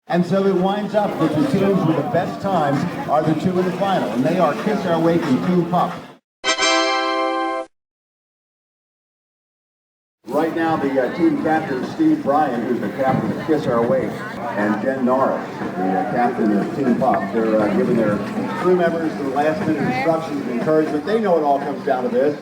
And so it winds up that the teams with the best times are the two in the final, and they are Kiss Our Wake and Team Pup. Right now, the team captain is Steve Bryan, who's the captain of Kiss Our Wake, and Jen Norris, the captain of Team Pup. They're giving their crew members the last-minute instructions and encouragement. They know it all comes down to this.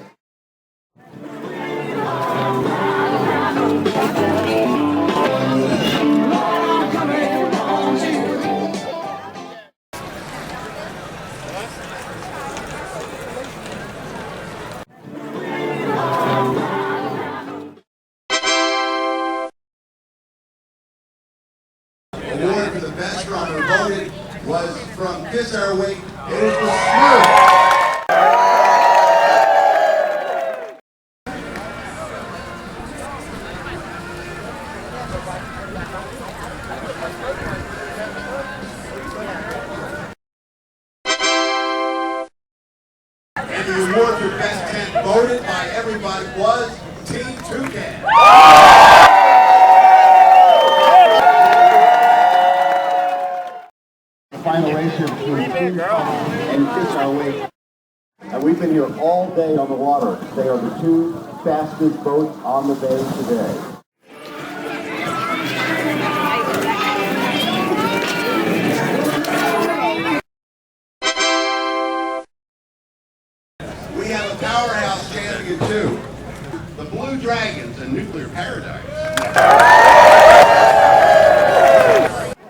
Award for the best drummer voted was from Kiss Our Wake. It is the Smurf. And the award for best tent voted by everybody was Team Toucan. Final race here between Team Pup and Kiss Our Wake. And we've been here all day on the water. They are the two fastest boats on the bay today. We have a powerhouse champion too. The Blue Dragons and Nuclear Paradise.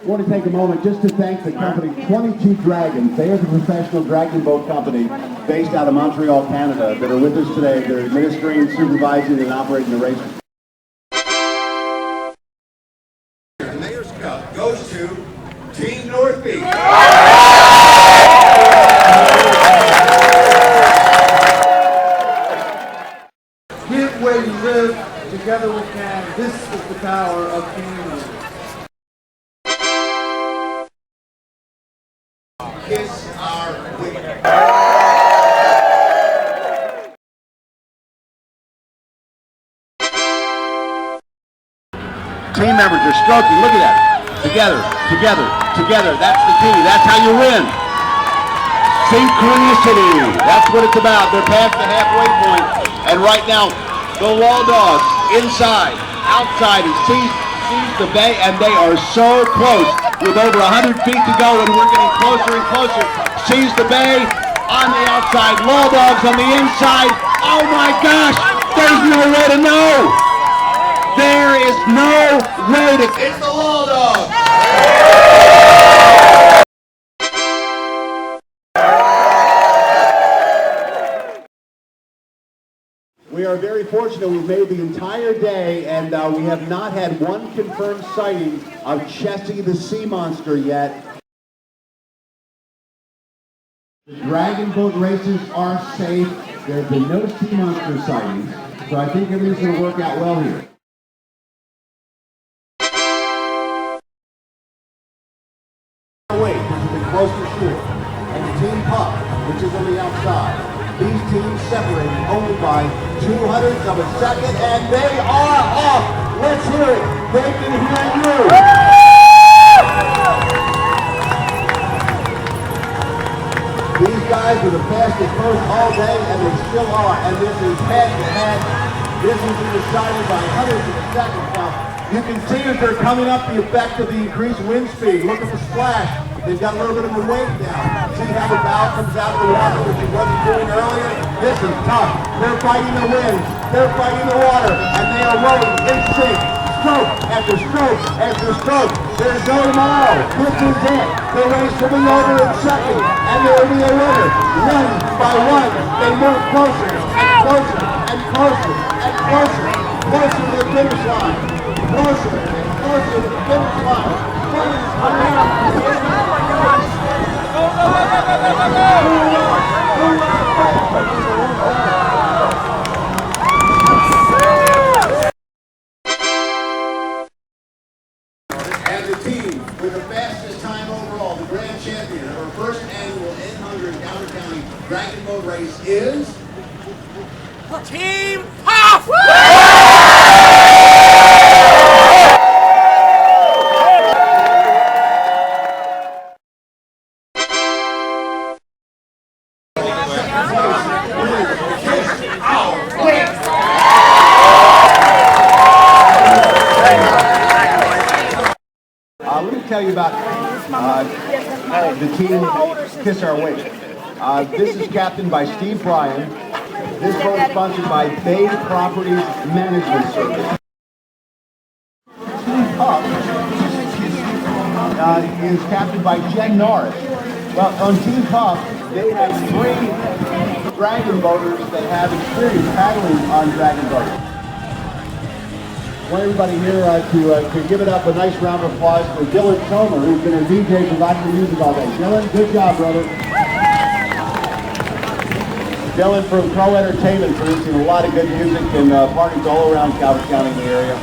I want to take a moment just to thank the company 22 Dragons. They are the professional dragon boat company based out of Montreal, Canada, that are with us today. They're administering, supervising, and operating the races. The Mayor's Cup goes to Team North Beach. Give where you live, together we can. This is the power of community. Kiss Our Wake. Team members are stroking. Look at that. Together, together, together. That's the key. That's how you win. Synchronicity. That's what it's about. They're past the halfway point. And right now, the Law Dogs inside, outside, and sees the bay, and they are so close. With over 100 feet to go, and we're getting closer and closer. Sees the bay on the outside. Law Dogs on the inside. Oh my gosh! There's no way to know. There is no way to. It's the Law Dogs. We are very fortunate. We've made the entire day, and we have not had one confirmed sighting of Chessie the sea monster yet. The dragon boat races are safe. There have been no sea monster sightings, so I think everything's going to work out well here. Wait, which is the closest shore, and Team Pup, which is on the outside. These teams separated only by 200ths of a second, and they are off. Let's hear it. They can hear you. These guys were the fastest boats all day, and they still are. And this is head-to-head. This will be decided by hundreds of seconds. Now, you can see as they're coming up the effect of the increased wind speed. Look at the splash. They've got a little bit of a wave now. See how the bow comes out of the water, which he wasn't doing earlier? This is tough. They're fighting the wind. They're fighting the water. And they are rowing in sync. Stroke after stroke after stroke. There's no tomorrow. This is it. The race will be over in seconds. And there will be a winner. One by one, they move closer and closer and closer and closer. Closer to the finish line. Closer and closer to the finish line. And the team with the fastest time overall, the grand champion of our first annual N100 Outer County Dragon Boat Race is Team Pup! tell you about the team Kiss Our Wake. This is captained by Steve Bryan. This boat is sponsored by Bay Properties Management Service. Team Puff is captained by Jen Norris. Well, on Team Puff, they have 3 dragon boaters that have experience paddling on dragon boats. I want everybody here to give it up a nice round of applause for Dylan Tomer, who's been a DJ providing the music all day. Dylan, good job, brother. Dylan from Crow Entertainment producing a lot of good music and parties all around Calvert County in the area.